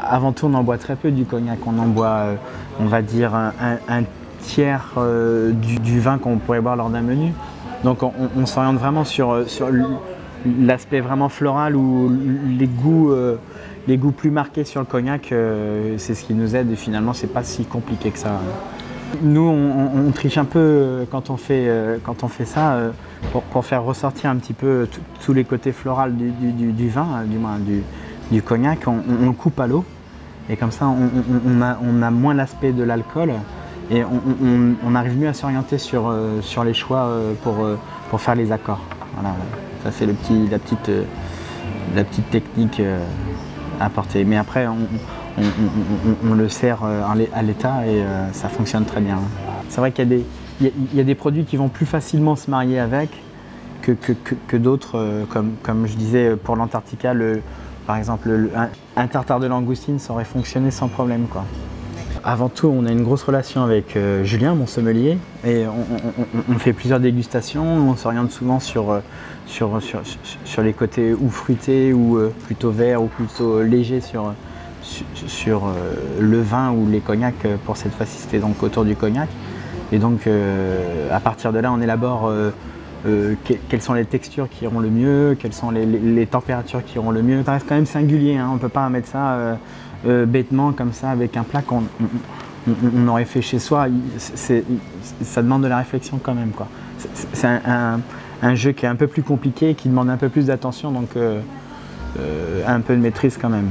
Avant tout, on en boit très peu du cognac. On en boit, on va dire, un tiers du vin qu'on pourrait boire lors d'un menu. Donc on s'oriente vraiment sur l'aspect vraiment floral ou les goûts plus marqués sur le cognac. C'est ce qui nous aide et finalement, c'est pas si compliqué que ça. Nous, on triche un peu quand on fait ça pour faire ressortir un petit peu tous les côtés floraux du vin, du moins du cognac. On le coupe à l'eau et comme ça, on a moins l'aspect de l'alcool et on arrive mieux à s'orienter sur les choix pour faire les accords. Voilà, ça c'est la petite technique à apporter. Mais après, on le sert à l'état et ça fonctionne très bien. C'est vrai qu'il y a des produits qui vont plus facilement se marier avec que d'autres, comme je disais pour l'Antarctica, par exemple un tartare de langoustine, ça aurait fonctionné sans problème, quoi. Avant tout, on a une grosse relation avec Julien, mon sommelier, et on fait plusieurs dégustations. On s'oriente souvent sur les côtés ou fruités ou plutôt verts ou plutôt légers sur le vin ou les cognacs. Pour cette fois-ci, c'était donc autour du cognac. Et donc, à partir de là, on élabore quelles sont les textures qui iront le mieux, quelles sont les températures qui iront le mieux. Ça reste quand même singulier, hein, on ne peut pas mettre ça bêtement comme ça avec un plat qu'on aurait fait chez soi. Ça demande de la réflexion quand même, quoi. C'est un jeu qui est un peu plus compliqué, qui demande un peu plus d'attention, donc un peu de maîtrise quand même.